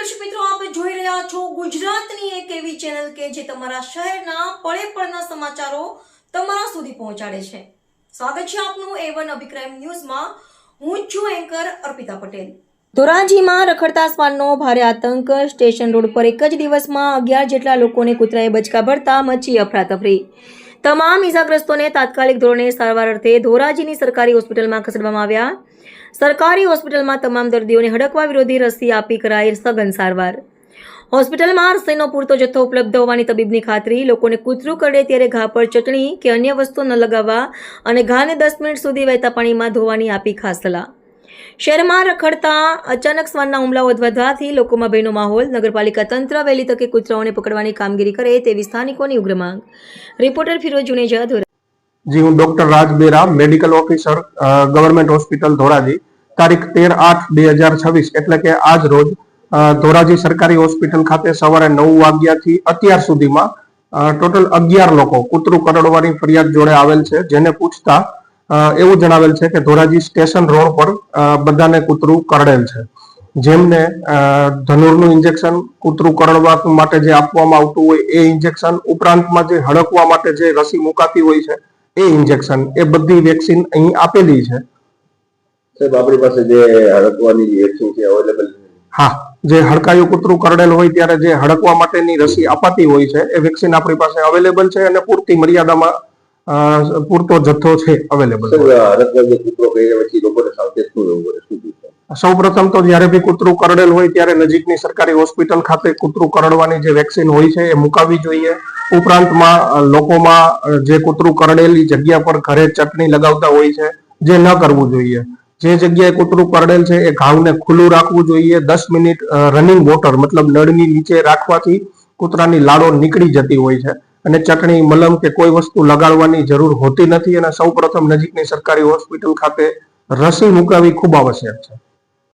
દર્શક મિત્રો, આપ જોઈ રહ્યા છો ગુજરાતની એક એવી ચેનલ કે જે તમારા શહેરના પળે પળના સમાચારો તમારા સુધી પહોંચાડે છે. સ્વાગત છે આપનું A1 અભિક્રાઇમ ન્યૂઝમાં. હું છું એન્કર અર્પિતા પટેલ. ધોરાજીમાં રખડતા શ્વાનનો ભારે આતંક. સ્ટેશન રોડ પર એક જ દિવસમાં 11 જેટલા લોકોને કૂતરાએ બચકા ભરતા મચી અફરાતફરી. તમામ ઇજાગ્રસ્તોને તાત્કાલિક ધોરણે સારવાર અર્થે ધોરાજીની સરકારી હોસ્પિટલમાં ખસેડવામાં આવ્યા. સરકારી હોસ્પિટલમાં તમામ દર્દીઓને હડકવા વિરોધી રસી આપી કરાઈ સઘન સારવાર. હોસ્પિટલમાં રસીનો પૂરતો જથ્થો ઉપલબ્ધ હોવાની તબીબની ખાતરી. લોકોને કૂતરું કરડે ત્યારે ઘા પર ચટણી કે અન્ય વસ્તુ ન લગાવવા અને ઘાને 10 મિનિટ સુધી વહેતા પાણીમાં ધોવાની આપી ખાસ સલાહ. શહેરમાં રખડતા અચાનક શ્વાનના હુમલાઓ વધવાથી લોકોમાં ભયનો માહોલ. નગરપાલિકા તંત્ર વહેલી તકે કૂતરાઓને પકડવાની કામગીરી કરે તેવી સ્થાનિકોની ઉગ્ર માંગ. રિપોર્ટર ફિરોજ જુનેજા, ધોરાજી. જી, હું doctor Raj Bera, medical officer, government hospital Dhoraji. તારીખ 13/8/2026 એટલે કે આજ રોજ ધોરાજી સરકારી હોસ્પિટલ ખાતે સવારે 9 વાગ્યાથી અત્યાર સુધીમાં ટોટલ 11 લોકો કૂતરું કરડવાની ફરિયાદ જોડે આવેલ છે. જેને પૂછતા એવું જણાવેલ છે કે ધોરાજી સ્ટેશન રોડ પર બધાને કૂતરું કરડેલ છે. જેમને ધનુરનું ઇન્જેક્શન, કૂતરું કરડવા માટે જે આપવામાં આવતું હોય એ ઇન્જેક્શન, ઉપરાંતમાં જે હડકવા માટે જે રસી મુકાતી હોય છે એ ઇન્જેક્શન, એ બધી વેક્સિન અહીં આપેલી છે. સાહેબ, આપણી પાસે જે હડકવાની વેક્સિન છે અવેલેબલ છે? હા, જે હડકાયું કૂતરું કરડેલ હોય ત્યારે જે હડકવા માટેની રસી અપાતી હોય છે એ વેક્સિન આપણી પાસે અવેલેબલ છે અને પૂરતી મર્યાદામાં પૂરતો જથ્થો છે અવેલેબલ. હડકવા જે કૂતરો કર્યા પછી લોકોને સાવચેત શું રહેવું પડે, શું કીધું? સૌ પ્રથમ તો જયારે બી કૂતરું કરડેલ હોય ત્યારે નજીકની સરકારી હોસ્પિટલ ખાતે કૂતરું કરડવાની જે વેક્સિન હોય છે એ મુકાવવી જોઈએ. ઉપરાંતમાં લોકોમાં જે કૂતરું કરડેલી જગ્યા પર ઘરે ચટણી લગાવતા હોય છે, જે ન કરવું જોઈએ. જે જગ્યાએ કૂતરું કરડેલ છે એ ઘાવને ખુલ્લું રાખવું જોઈએ. 10 મિનિટ રનિંગ વોટર મતલબ નળની નીચે રાખવાથી કૂતરાની લાળો નીકળી જતી હોય છે અને ચટણી, મલમ કે કોઈ વસ્તુ લગાડવાની જરૂર હોતી નથી. અને સૌ પ્રથમ નજીકની સરકારી હોસ્પિટલ ખાતે રસી મુકાવી ખૂબ આવશ્યક છે.